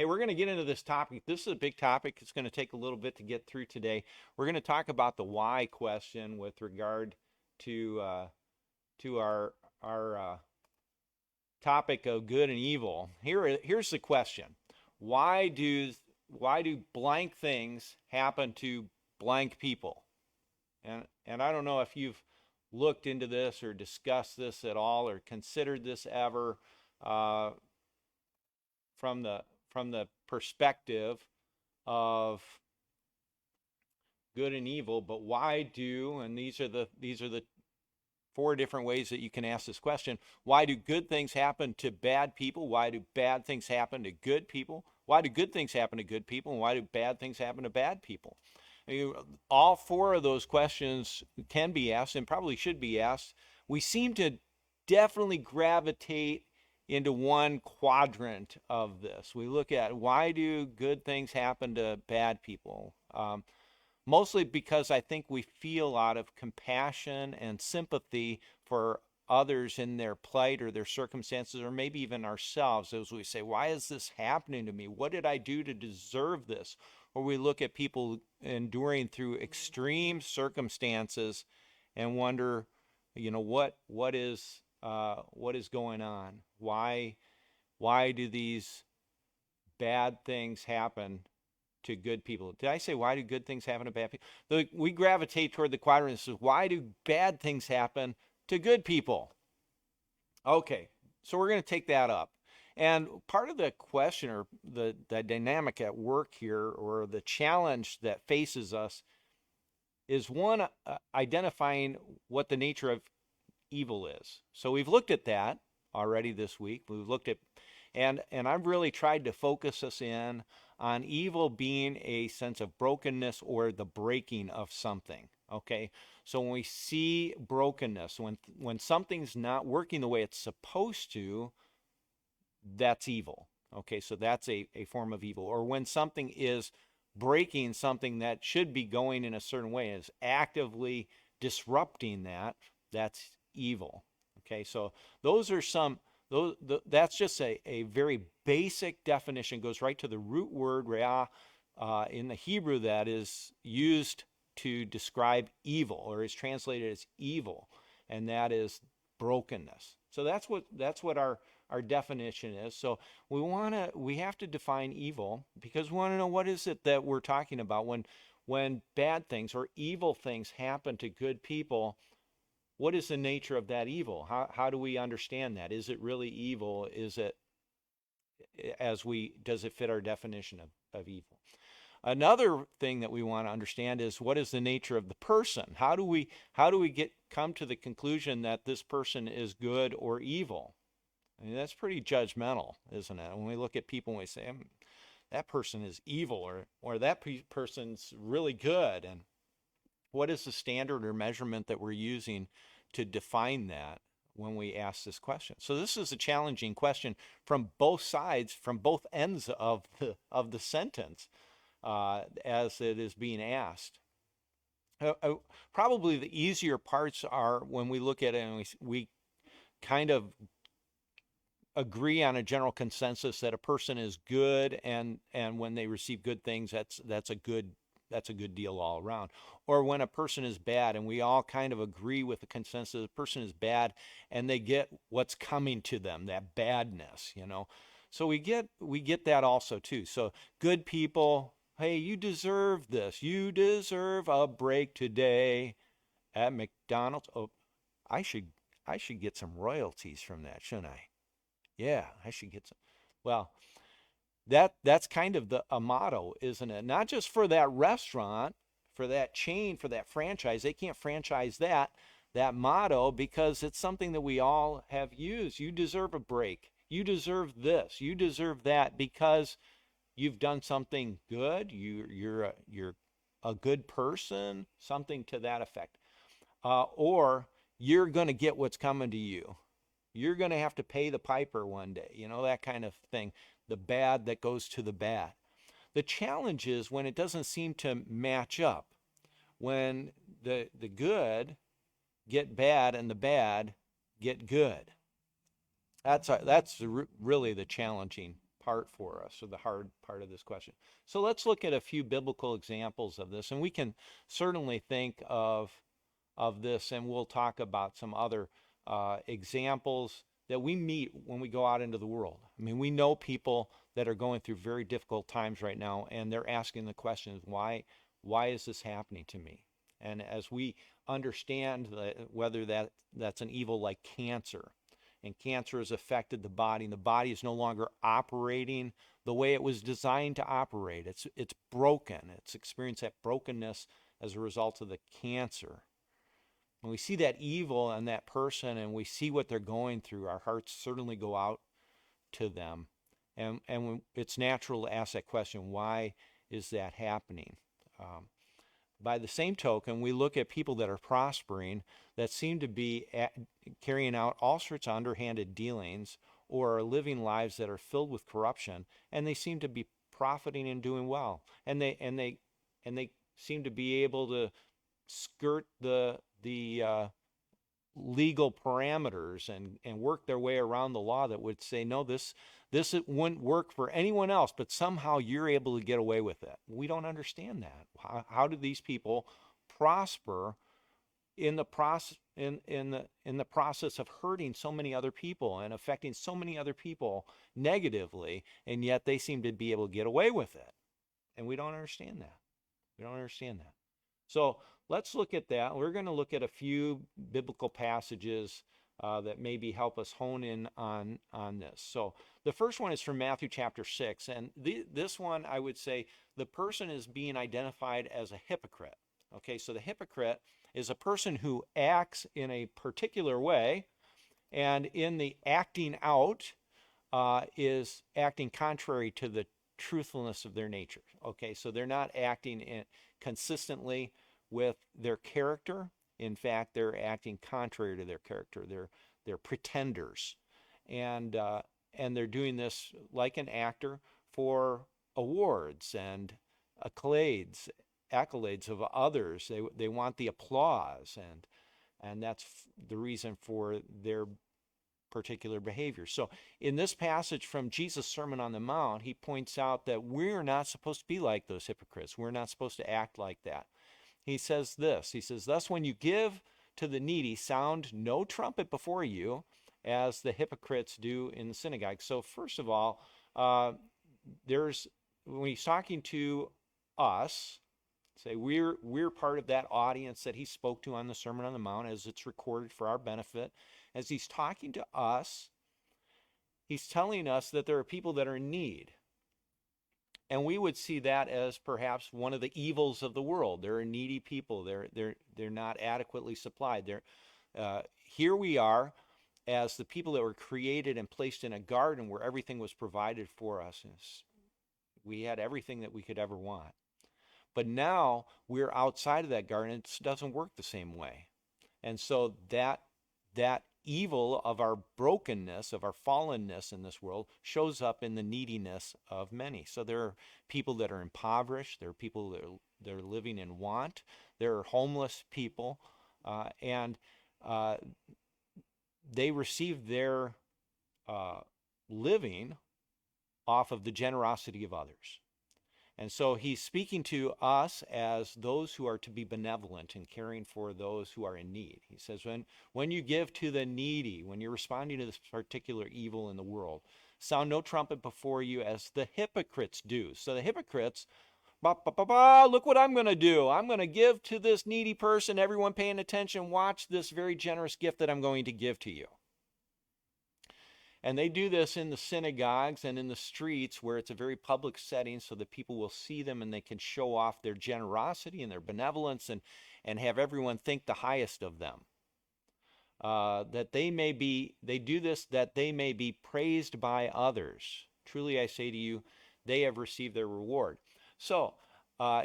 Hey, we're going to get into this topic. This is a big topic. It's going to take a little bit to get through today. We're going to talk about the why question with regard to our topic of good and evil. Here's the question: Why do blank things happen to blank people? And I don't know if you've looked into this or discussed this at all or considered this ever uh, from the perspective of good and evil. But why do, and these are the four different ways that you can ask this question. Why do good things happen to bad people? Why do bad things happen to good people? Why do good things happen to good people? And why do bad things happen to bad people? I mean, all four of those questions can be asked and probably should be asked. We seem to definitely gravitate into one quadrant of this. We look at why do good things happen to bad people? Mostly because I think we feel a lot of compassion and sympathy for others in their plight or their circumstances, or maybe even ourselves, as we say, why is this happening to me? What did I do to deserve this? Or we look at people enduring through extreme circumstances and wonder, what is going on? Why do these bad things happen to good people? Did I say why do good things happen to bad people? We gravitate toward the quadrant that says why do bad things happen to good people? Okay, so we're going to take that up. And part of the question or the dynamic at work here or the challenge that faces us is one, identifying what the nature of evil is. So we've looked at that already this week. We've looked at, and I've really tried to focus us in on evil being a sense of brokenness or the breaking of something. Okay, so when we see brokenness, when something's not working the way it's supposed to, that's evil. Okay, so that's a form of evil. Or when something is breaking something that should be going in a certain way, is actively disrupting that, that's evil. Okay, so those are some, that's just a very basic definition, goes right to the root word reah in the Hebrew that is used to describe evil or is translated as evil, and that is brokenness. So that's what our definition is. So we have to define evil because we want to know what is it that we're talking about when bad things or evil things happen to good people. What is the nature of that evil? How do we understand that? Is it really evil? Is it does it fit our definition of evil? Another thing that we want to understand is what is the nature of the person? How do we come to the conclusion that this person is good or evil? I mean, that's pretty judgmental, isn't it? When we look at people and we say, that person is evil or that person's really good. And what is the standard or measurement that we're using to define that when we ask this question? So this is a challenging question from both sides, from both ends of the sentence as it is being asked. Probably the easier parts are when we look at it and we kind of agree on a general consensus that a person is good, and when they receive good things, that's a good deal all around. Or when a person is bad and we all kind of agree with the consensus the person is bad and they get what's coming to them, that badness. So we get that also too. So good people, hey, you deserve this. You deserve a break today at McDonald's. Oh, I should get some royalties from that, shouldn't I? Yeah, I should get some. Well, that's kind of a motto, isn't it? Not just for that restaurant, for that chain, for that franchise. They can't franchise that motto because it's something that we all have used. You deserve a break. You deserve this. You deserve that because you've done something good. You're a good person, something to that effect. Or you're going to get what's coming to you. You're going to have to pay the piper one day, that kind of thing. The bad that goes to the bad. The challenge is when it doesn't seem to match up, when the good get bad and the bad get good. That's really the challenging part for us, or the hard part of this question. So let's look at a few biblical examples of this, and we can certainly think of this, and we'll talk about some other examples that we meet when we go out into the world. I mean, we know people that are going through very difficult times right now, and they're asking the questions, why is this happening to me? And as we understand whether that's an evil like cancer, and cancer has affected the body, and the body is no longer operating the way it was designed to operate. It's broken. It's experienced that brokenness as a result of the cancer. When we see that evil in that person and we see what they're going through, our hearts certainly go out to them. And it's natural to ask that question, why is that happening? By the same token, we look at people that are prospering that seem to be carrying out all sorts of underhanded dealings or are living lives that are filled with corruption, and they seem to be profiting and doing well. And they seem to be able to skirt the legal parameters and work their way around the law that would say, no, this wouldn't work for anyone else, but somehow you're able to get away with it. We don't understand that. How do these people prosper in the process of hurting so many other people and affecting so many other people negatively, and yet they seem to be able to get away with it? And we don't understand that. We don't understand that. So let's look at that. We're going to look at a few biblical passages that maybe help us hone in on this. So the first one is from Matthew chapter 6. And this one, I would say, the person is being identified as a hypocrite. Okay, so the hypocrite is a person who acts in a particular way, and in the acting out is acting contrary to the truthfulness of their nature. Okay, so they're not acting consistently with their character. In fact, they're acting contrary to their character. They're pretenders, and they're doing this like an actor for awards and accolades of others. They want the applause, and that's the reason for their particular behavior. So in this passage from Jesus' Sermon on the Mount, he points out that we're not supposed to be like those hypocrites. We're not supposed to act like that. He says this, he says, thus when you give to the needy, sound no trumpet before you, as the hypocrites do in the synagogue. So first of all, when he's talking to us, say we're part of that audience that he spoke to on the Sermon on the Mount, as it's recorded for our benefit. As he's talking to us, he's telling us that there are people that are in need. And we would see that as perhaps one of the evils of the world. There are needy people. They're not adequately supplied. Here we are as the people that were created and placed in a garden where everything was provided for us. We had everything that we could ever want. But now we're outside of that garden. It doesn't work the same way. And so that evil of our brokenness, of our fallenness in this world, shows up in the neediness of many. So there are people that are impoverished. There are people that are living in want. There are homeless people. And they receive their living off of the generosity of others. And so he's speaking to us as those who are to be benevolent and caring for those who are in need. He says, when you give to the needy, when you're responding to this particular evil in the world, sound no trumpet before you as the hypocrites do. So the hypocrites, look what I'm going to do. I'm going to give to this needy person. Everyone paying attention, watch this very generous gift that I'm going to give to you. And they do this in the synagogues and in the streets where it's a very public setting so that people will see them and they can show off their generosity and their benevolence and have everyone think the highest of them. They do this that they may be praised by others. Truly I say to you, they have received their reward. So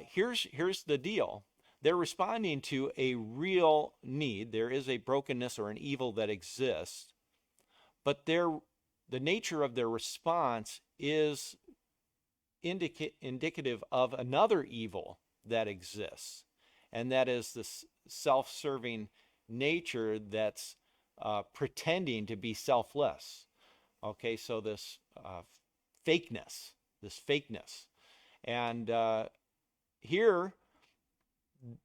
here's the deal. They're responding to a real need. There is a brokenness or an evil that exists. But the nature of their response is indicative of another evil that exists, and that is this self-serving nature that's pretending to be selfless. Okay, so this fakeness, this fakeness. And here,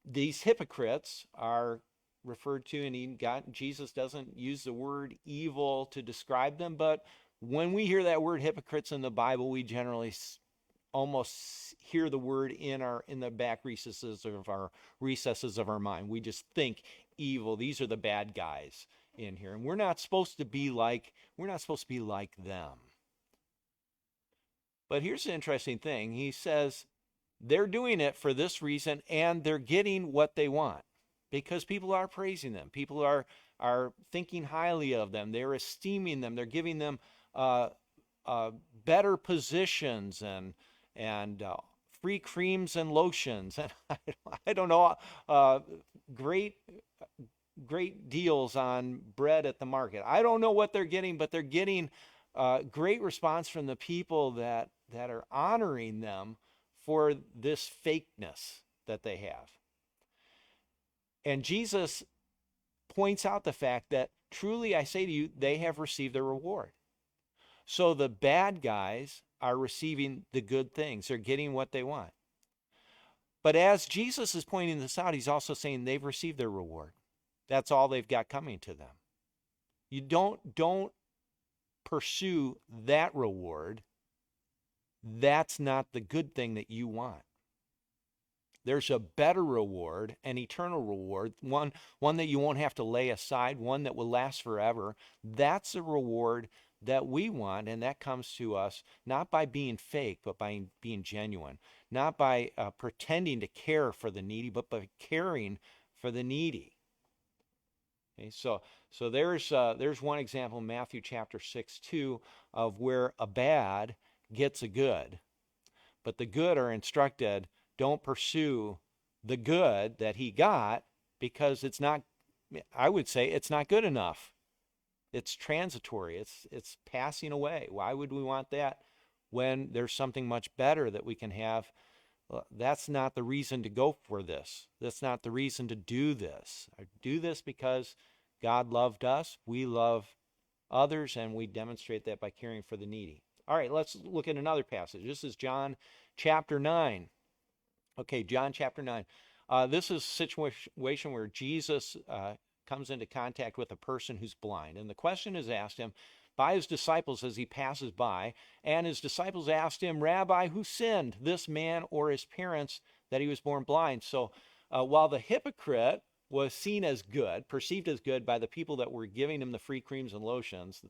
these hypocrites are referred to, and Jesus doesn't use the word evil to describe them, but when we hear that word hypocrites in the Bible, we generally almost hear the word in the back recesses of our mind. We just think evil. These are the bad guys in here, and we're not supposed to be like them. But here's the interesting thing. He says they're doing it for this reason, and they're getting what they want because people are praising them. People are thinking highly of them. They're esteeming them. They're giving them better positions and free creams and lotions, and I don't know, great deals on bread at the market. I don't know what they're getting, but they're getting great response from the people that are honoring them for this fakeness that they have. And Jesus points out the fact that truly I say to you, they have received their reward. So the bad guys are receiving the good things. They're getting what they want. But as Jesus is pointing this out, he's also saying they've received their reward. That's all they've got coming to them. You don't pursue that reward. That's not the good thing that you want. There's a better reward, an eternal reward, one that you won't have to lay aside, one that will last forever. That's a reward that we want, and that comes to us not by being fake, but by being genuine. Not by pretending to care for the needy, but by caring for the needy. Okay, so there's one example in Matthew chapter 6:2 of where a bad gets a good, but the good are instructed, don't pursue the good that he got because it's not, I would say, it's not good enough. It's transitory. It's passing away. Why would we want that when there's something much better that we can have? That's not the reason to go for this. That's not the reason to do this. I do this because God loved us. We love others, and we demonstrate that by caring for the needy. All right, let's look at another passage. This is John chapter 9. Okay, John chapter 9. This is a situation where Jesus comes into contact with a person who's blind. And the question is asked him by his disciples as he passes by. And his disciples asked him, Rabbi, who sinned, this man or his parents, that he was born blind? So while the hypocrite was seen as good, perceived as good by the people that were giving him the free creams and lotions,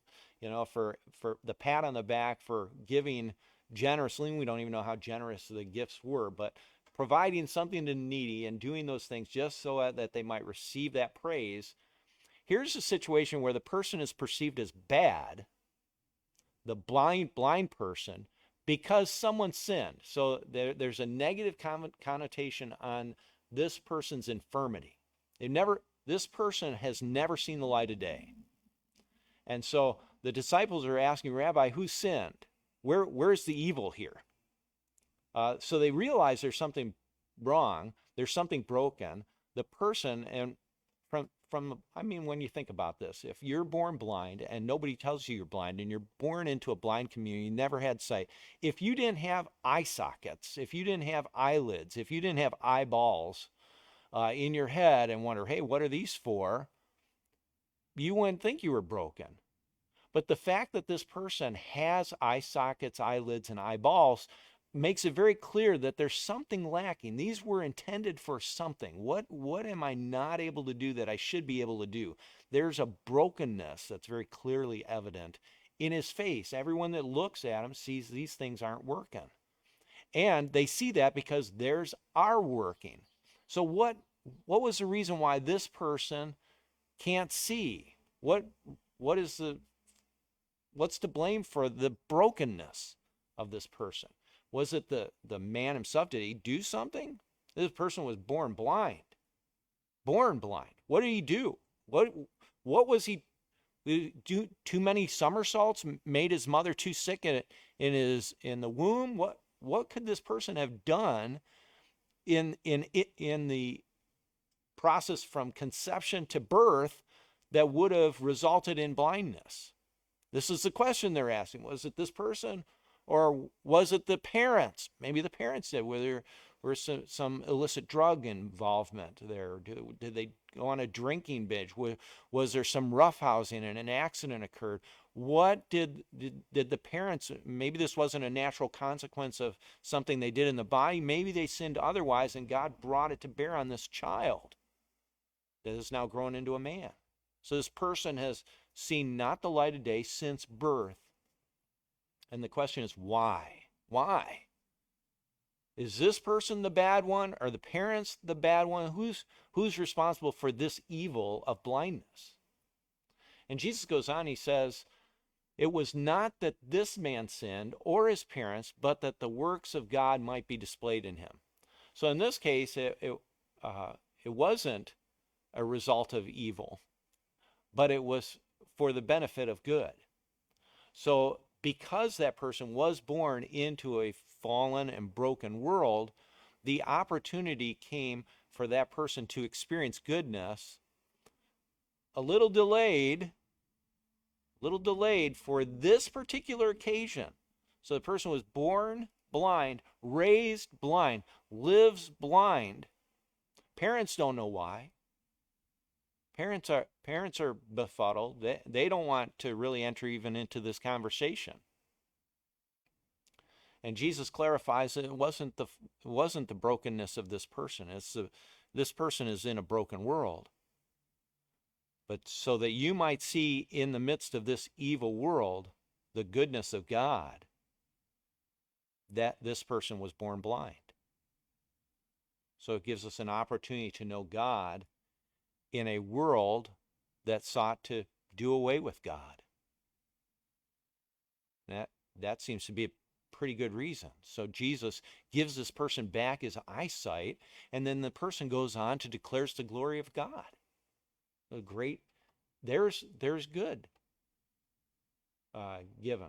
for the pat on the back for giving generously. We don't even know how generous the gifts were, but providing something to the needy and doing those things just so that they might receive that praise. Here's a situation where the person is perceived as bad, the blind person, because someone sinned. So there's a negative connotation on this person's infirmity. This person has never seen the light of day. And so the disciples are asking, Rabbi, who sinned? Where's the evil here? So they realize there's something wrong. There's something broken. The person, and when you think about this, if you're born blind and nobody tells you you're blind and you're born into a blind community, you never had sight, if you didn't have eye sockets, if you didn't have eyelids, if you didn't have eyeballs in your head and wonder, hey, what are these for? You wouldn't think you were broken. But the fact that this person has eye sockets, eyelids, and eyeballs makes it very clear that there's something lacking. These were intended for something. What am I not able to do that I should be able to do? There's a brokenness that's very clearly evident in his face. Everyone that looks at him sees these things aren't working. And they see that because theirs are working. So what was the reason why this person can't see? What's to blame for the brokenness of this person? Was it the man himself? Did he do something? This person was born blind. Born blind. What did he do? What was he do? Too many somersaults made his mother too sick in the womb? What could this person have done in the process from conception to birth that would have resulted in blindness? This is the question they're asking. Was it this person, Or was it the parents? Maybe the parents did, where there were some illicit drug involvement there. Did they go on a drinking binge? Was there some roughhousing and an accident occurred? What did the parents, maybe this wasn't a natural consequence of something they did in the body. Maybe they sinned otherwise, and God brought it to bear on this child that is now grown into a man. So this person has seen not the light of day since birth. And the question is, why? Why? Is this person the bad one? Are the parents the bad one? Who's responsible for this evil of blindness? And Jesus goes on, he says, it was not that this man sinned or his parents, but that the works of God might be displayed in him. So in this case, it wasn't a result of evil, but it was for the benefit of good. So because that person was born into a fallen and broken world, the opportunity came for that person to experience goodness, a little delayed for this particular occasion. So the person was born blind, raised blind, lives blind. Parents don't know why. Parents are befuddled. They don't want to really enter even into this conversation. And Jesus clarifies that it wasn't the brokenness of this person. This person is in a broken world. But so that you might see in the midst of this evil world the goodness of God, that this person was born blind. So it gives us an opportunity to know God in a world that sought to do away with God. That seems to be a pretty good reason. So Jesus gives this person back his eyesight, and then the person goes on to declares the glory of God. A great, there's good given.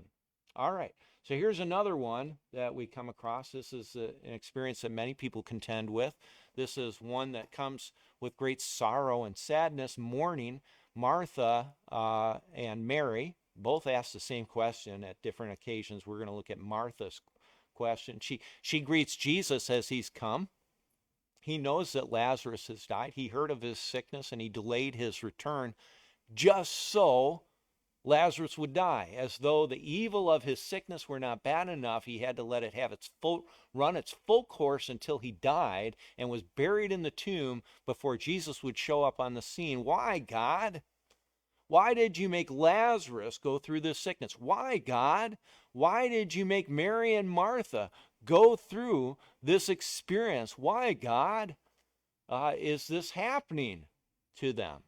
All right, so here's another one that we come across. This is an experience that many people contend with. This is one that comes with great sorrow and sadness, mourning. Martha and Mary both ask the same question at different occasions. We're going to look at Martha's question. She greets Jesus as he's come. He knows that Lazarus has died. He heard of his sickness and he delayed his return just so Lazarus would die. As though the evil of his sickness were not bad enough, he had to let it have run its full course until he died and was buried in the tomb before Jesus would show up on the scene. Why, God? Why did you make Lazarus go through this sickness? Why, God? Why did you make Mary and Martha go through this experience? Why, God, is this happening to them?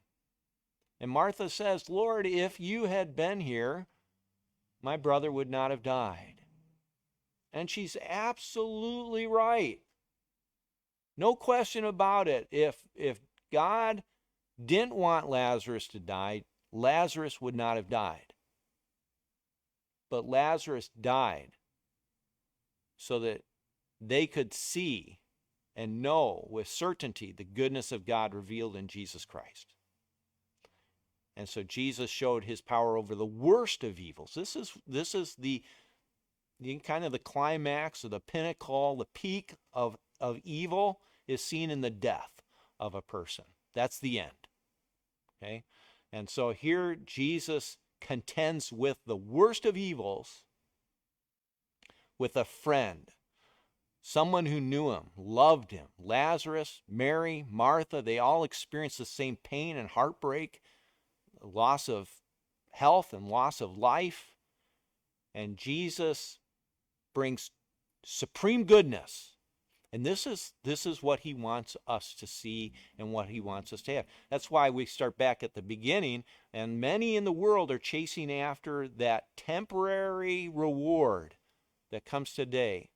And Martha says, Lord, if you had been here, my brother would not have died. And she's absolutely right. No question about it. If God didn't want Lazarus to die, Lazarus would not have died. But Lazarus died so that they could see and know with certainty the goodness of God revealed in Jesus Christ. And so Jesus showed his power over the worst of evils. This is the kind of the climax or the pinnacle, the peak of evil is seen in the death of a person. That's the end. Okay? And so here Jesus contends with the worst of evils with a friend, someone who knew him, loved him. Lazarus, Mary, Martha, they all experienced the same pain and heartbreak, loss of health and loss of life. And Jesus brings supreme goodness. And this is what he wants us to see and what he wants us to have. That's why we start back at the beginning, and many in the world are chasing after that temporary reward that comes today.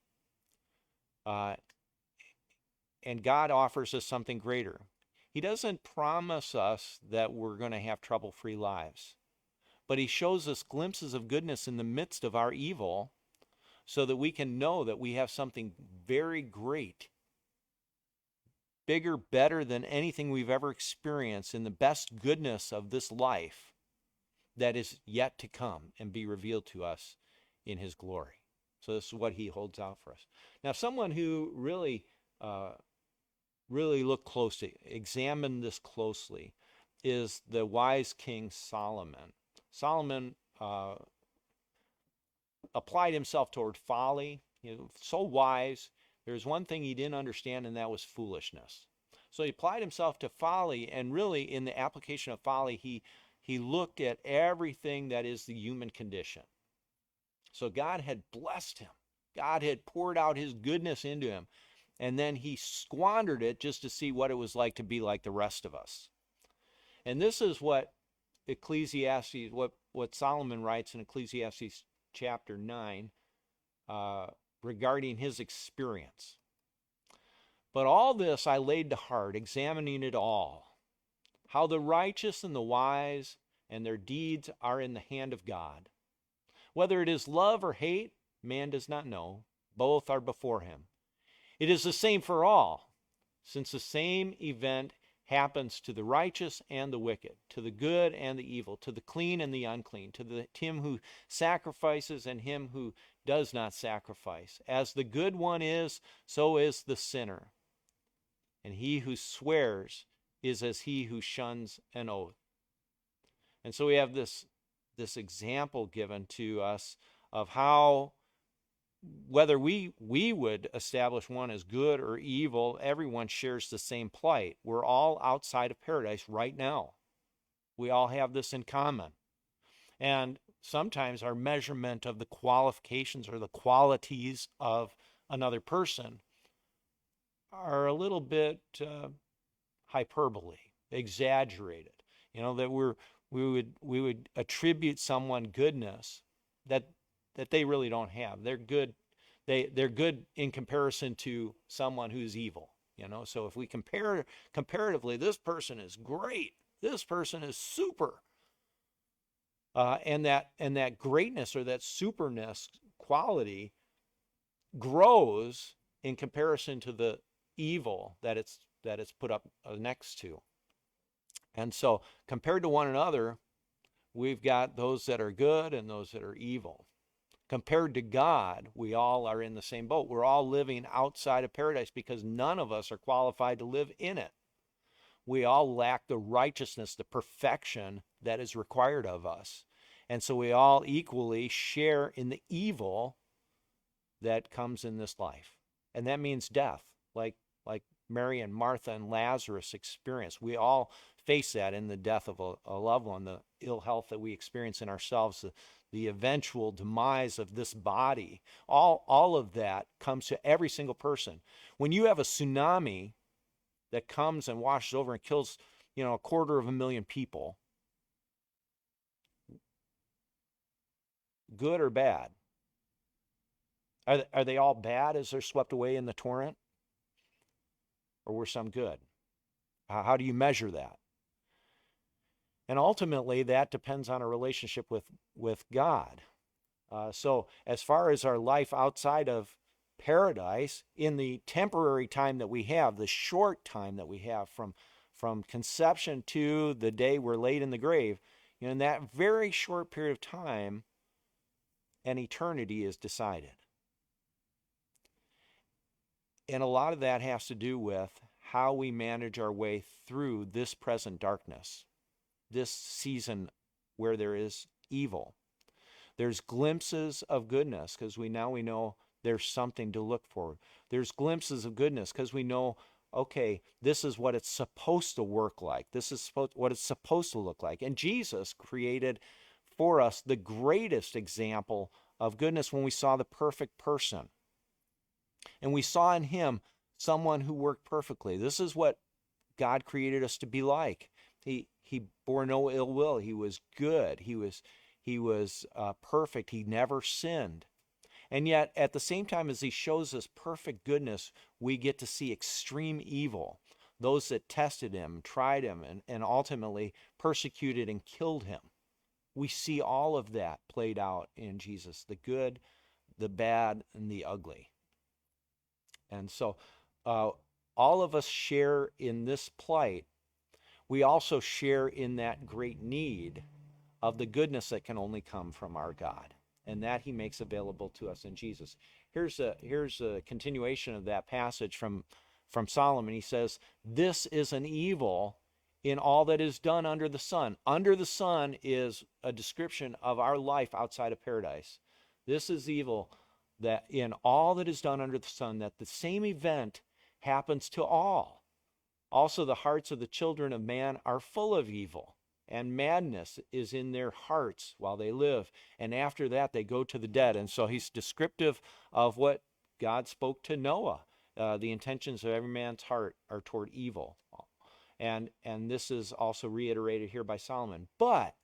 And God offers us something greater. He doesn't promise us that we're going to have trouble-free lives, but he shows us glimpses of goodness in the midst of our evil so that we can know that we have something very great, bigger, better than anything we've ever experienced in the best goodness of this life that is yet to come and be revealed to us in his glory. So this is what he holds out for us. Now, someone who really looked closely, examined this closely, is the wise king Solomon. Solomon applied himself toward folly. So wise. There's one thing he didn't understand, and that was foolishness. So he applied himself to folly, and really in the application of folly, he looked at everything that is the human condition. So God had blessed him. God had poured out his goodness into him. And then he squandered it just to see what it was like to be like the rest of us. And this is what Ecclesiastes, what Solomon writes in Ecclesiastes chapter 9 regarding his experience. But all this I laid to heart, examining it all, how the righteous and the wise and their deeds are in the hand of God. Whether it is love or hate, man does not know. Both are before him. It is the same for all, since the same event happens to the righteous and the wicked, to the good and the evil, to the clean and the unclean, to him who sacrifices and him who does not sacrifice. As the good one is, so is the sinner. And he who swears is as he who shuns an oath. And so we have this example given to us of how, whether we would establish one as good or evil, everyone shares the same plight. We're all outside of paradise right now. We all have this in common. And sometimes our measurement of the qualifications or the qualities of another person are a little bit hyperbole, exaggerated. That we would attribute someone goodness that they really don't have. They're good. They're good in comparison to someone who's evil. So if we compare comparatively, this person is great. This person is super. And that greatness or that superness quality grows in comparison to the evil that it's put up next to. And so compared to one another, we've got those that are good and those that are evil. Compared to God, we all are in the same boat. We're all living outside of paradise because none of us are qualified to live in it. We all lack the righteousness, the perfection that is required of us. And so we all equally share in the evil that comes in this life. And that means death, like Mary and Martha and Lazarus experienced. We all face that in the death of a loved one, the ill health that we experience in ourselves, the eventual demise of this body. All of that comes to every single person. When you have a tsunami that comes and washes over and kills, 250,000 people, good or bad? Are they all bad as they're swept away in the torrent? Or were some good? How do you measure that? And ultimately, that depends on a relationship with God. So as far as our life outside of paradise, in the temporary time that we have, the short time that we have from conception to the day we're laid in the grave, in that very short period of time, an eternity is decided. And a lot of that has to do with how we manage our way through this present darkness, this season where there is evil. There's glimpses of goodness because we know there's something to look for. There's glimpses of goodness because we know, okay, this is what it's supposed to work like. This is what it's supposed to look like. And Jesus created for us the greatest example of goodness when we saw the perfect person. And we saw in him someone who worked perfectly. This is what God created us to be like. He bore no ill will. He was good. He was perfect. He never sinned. And yet, at the same time as he shows us perfect goodness, we get to see extreme evil. Those that tested him, tried him, and ultimately persecuted and killed him. We see all of that played out in Jesus, the good, the bad, and the ugly. And so all of us share in this plight. We also share in that great need of the goodness that can only come from our God. and that he makes available to us in Jesus. Here's a continuation of that passage from Solomon. He says, "This is an evil in all that is done under the sun." Under the sun is a description of our life outside of paradise. This is evil, that in all that is done under the sun, that the same event happens to all. Also, the hearts of the children of man are full of evil, and madness is in their hearts while they live. And after that, they go to the dead. And so he's descriptive of what God spoke to Noah. The intentions of every man's heart are toward evil. And this is also reiterated here by Solomon. But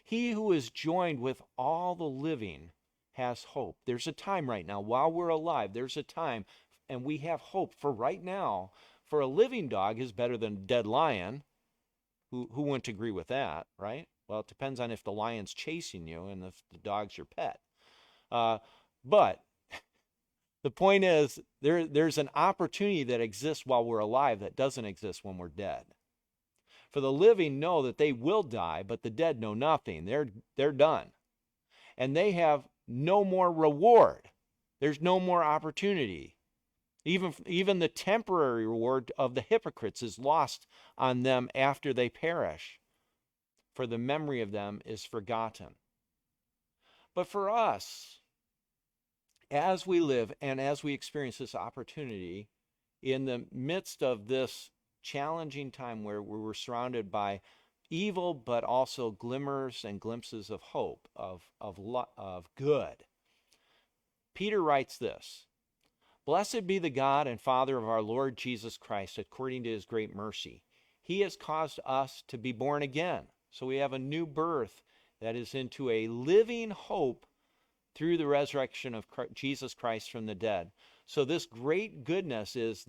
he who is joined with all the living has hope. There's a time right now, while we're alive, there's a time, and we have hope for right now. For a living dog is better than a dead lion. Who wouldn't agree with that, right? Well, it depends on if the lion's chasing you and if the dog's your pet. But the point is, there's an opportunity that exists while we're alive that doesn't exist when we're dead. For the living know that they will die, but the dead know nothing. They're done. And they have no more reward. There's no more opportunity. Even the temporary reward of the hypocrites is lost on them after they perish, for the memory of them is forgotten. But for us, as we live and as we experience this opportunity, in the midst of this challenging time where we're surrounded by evil, but also glimmers and glimpses of hope, of good, Peter writes this: "Blessed be the God and Father of our Lord Jesus Christ, according to his great mercy. He has caused us to be born again." So we have a new birth that is into a living hope through the resurrection of Jesus Christ from the dead. So this great goodness is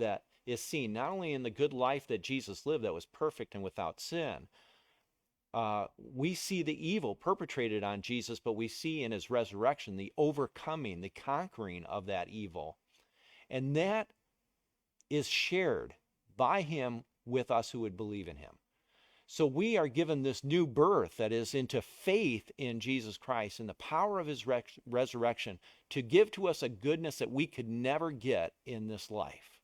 seen not only in the good life that Jesus lived that was perfect and without sin. We see the evil perpetrated on Jesus, but we see in his resurrection the overcoming, the conquering of that evil. And that is shared by him with us who would believe in him. So we are given this new birth that is into faith in Jesus Christ and the power of his resurrection to give to us a goodness that we could never get in this life.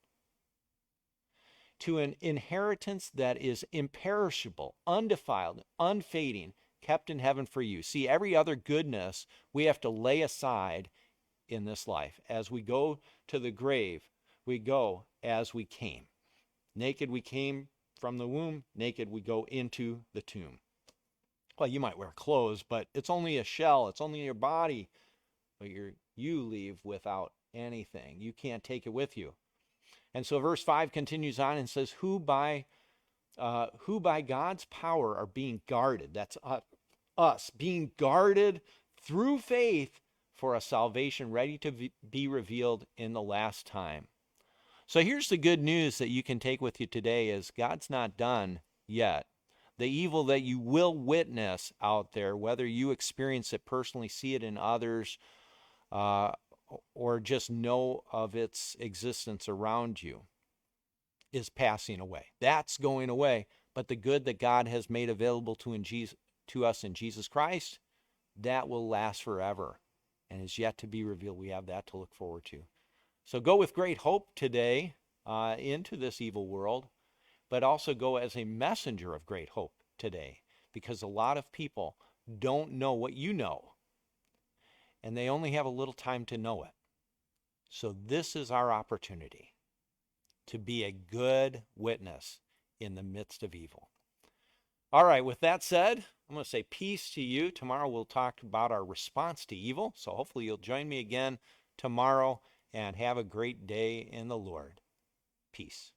To an inheritance that is imperishable, undefiled, unfading, kept in heaven for you. See, every other goodness we have to lay aside in this life. As we go to the grave, we go as we came. Naked we came from the womb, naked we go into the tomb. Well, you might wear clothes, but it's only a shell, it's only your body. But you leave without anything. You can't take it with you. And so verse 5 continues on and says, who by God's power are being guarded. That's us, being guarded through faith for a salvation ready to be revealed in the last time. So here's the good news that you can take with you today is God's not done yet. The evil that you will witness out there, whether you experience it personally, see it in others, or just know of its existence around you, is passing away. That's going away. But the good that God has made available to us in Jesus Christ, that will last forever and is yet to be revealed. We have that to look forward to. So go with great hope today into this evil world, but also go as a messenger of great hope today, because a lot of people don't know what you know, and they only have a little time to know it. So this is our opportunity to be a good witness in the midst of evil. All right, with that said, I'm going to say peace to you. Tomorrow we'll talk about our response to evil. So hopefully you'll join me again tomorrow, and have a great day in the Lord. Peace.